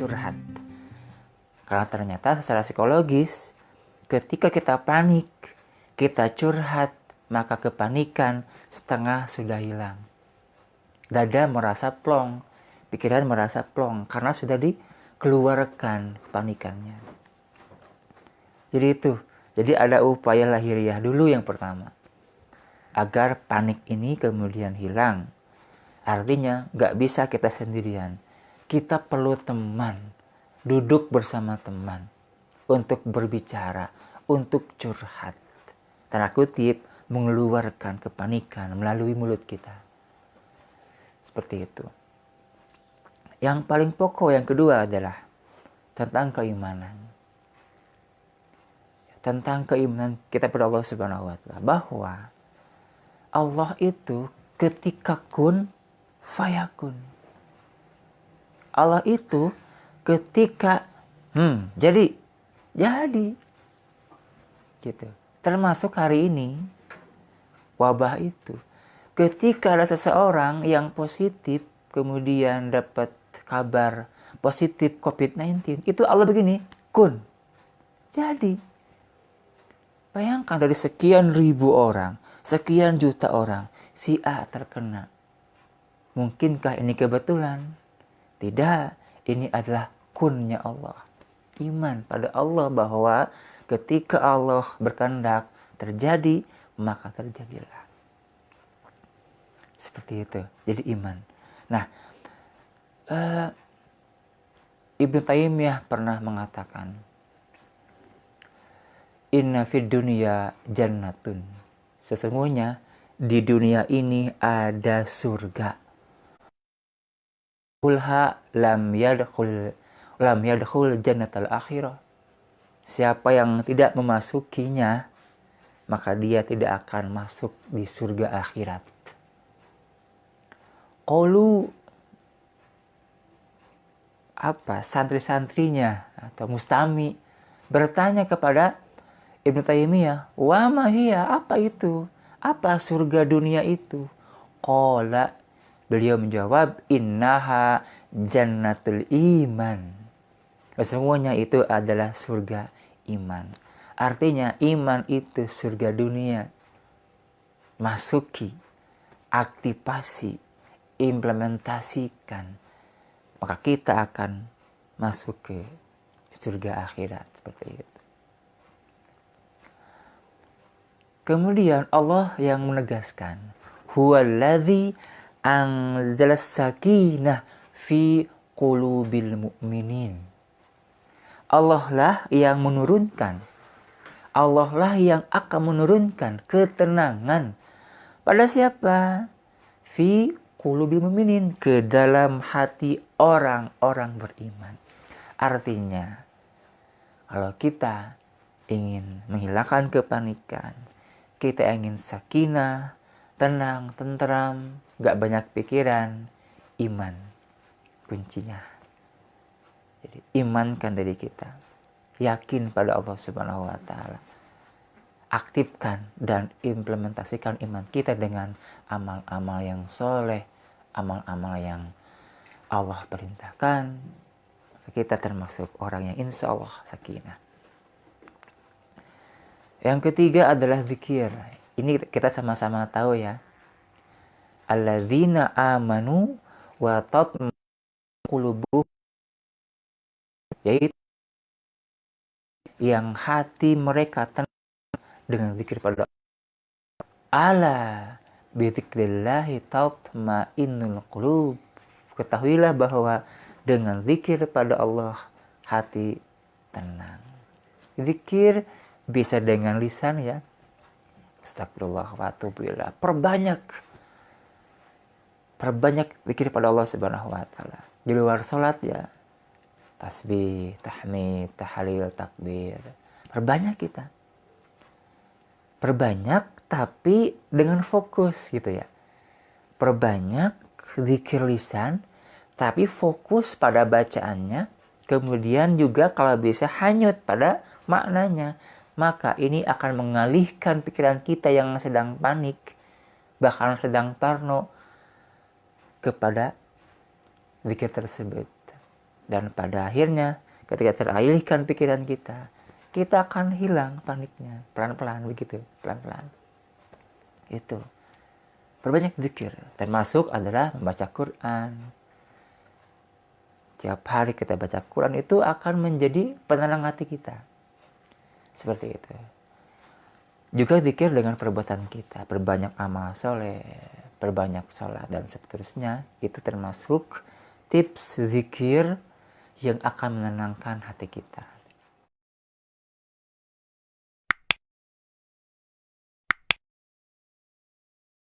curhat. Karena ternyata secara psikologis, ketika kita panik, kita curhat, maka kepanikan setengah sudah hilang. Dada merasa plong, pikiran merasa plong, karena sudah dikeluarkan kepanikannya. Jadi itu, jadi ada upaya lahiriah dulu yang pertama. Agar panik ini kemudian hilang. Artinya gak bisa kita sendirian. Kita perlu teman, duduk bersama teman, untuk berbicara, untuk curhat. Tanda kutip, mengeluarkan kepanikan melalui mulut kita. Seperti itu. Yang paling pokok yang kedua adalah tentang keimanan. Tentang keimanan kita kepada Allah Subhanahu wa Ta'ala, bahwa Allah itu ketika kun fayakun. Allah itu ketika jadi gitu. Termasuk hari ini wabah itu, ketika ada seseorang yang positif kemudian dapat kabar positif COVID-19, itu Allah begini, kun, jadi. Bayangkan dari sekian ribu orang, sekian juta orang, si A terkena. Mungkinkah ini kebetulan? Tidak, ini adalah kunnya Allah. Iman pada Allah bahwa ketika Allah berkehendak terjadi, maka terjadilah. Seperti itu, jadi iman. Nah, Ibnu Taimiyah pernah mengatakan, Inna fid dunya jannatun. Sesungguhnya di dunia ini ada surga. Kulha lam yadkhul jannatal akhirah. Siapa yang tidak memasukinya, maka dia tidak akan masuk di surga akhirat. Qalu, santri-santrinya atau mustami bertanya kepada Ibnu Taimiyah, wa ma hiya, apa itu? Apa surga dunia itu? Qala, beliau menjawab, innaha jannatul iman. Semuanya itu adalah surga iman. Artinya iman itu surga dunia. Masuki, aktivasi, implementasikan, maka kita akan masuk ke surga akhirat, seperti itu. Kemudian Allah yang menegaskan, huwallazi anzalas sakinah fi qulubil mu'minin. Allah lah yang menurunkan, Allah lah yang akan menurunkan ketenangan pada siapa? Fi qulubil mu'minin, ke dalam hati orang-orang beriman. Artinya, kalau kita ingin menghilangkan kepanikan, kita ingin sakinah, tenang, tentram, gak banyak pikiran, iman kuncinya. Jadi imankan diri kita, yakin pada Allah Subhanahu wa Ta'ala, aktifkan dan implementasikan iman kita dengan amal-amal yang soleh, amal-amal yang Allah perintahkan. Kita termasuk orang yang insya Allah sakinah. Yang ketiga adalah zikir. Ini kita sama-sama tahu ya. Alladzina amanu wa tatma'innu qulubuhum, yaitu yang hati mereka tenang dengan zikir pada Allah. Ala bi dzikrillahi tatma'innul qulub. Ketahuilah bahwa dengan zikir pada Allah hati tenang. Zikir bisa dengan lisan ya. Astagfirullah wa atubu ilaihi. Perbanyak zikir pada Allah Subhanahu wa Ta'ala. Di luar salat ya, tasbih, tahmid, tahlil, takbir. Perbanyak kita. Perbanyak tapi dengan fokus gitu ya. Perbanyak zikir lisan tapi fokus pada bacaannya. Kemudian juga kalau bisa hanyut pada maknanya. Maka ini akan mengalihkan pikiran kita yang sedang panik, bahkan sedang parno, kepada zikir tersebut. Dan pada akhirnya ketika teralihkan pikiran kita akan hilang paniknya. Pelan-pelan begitu, pelan-pelan. Itu. Perbanyak zikir, termasuk adalah membaca Quran. Tiap hari kita baca Quran itu akan menjadi penenang hati kita. Seperti itu. Juga zikir dengan perbuatan kita, perbanyak amal soleh, perbanyak sholat dan seterusnya. Itu termasuk tips zikir yang akan menenangkan hati kita.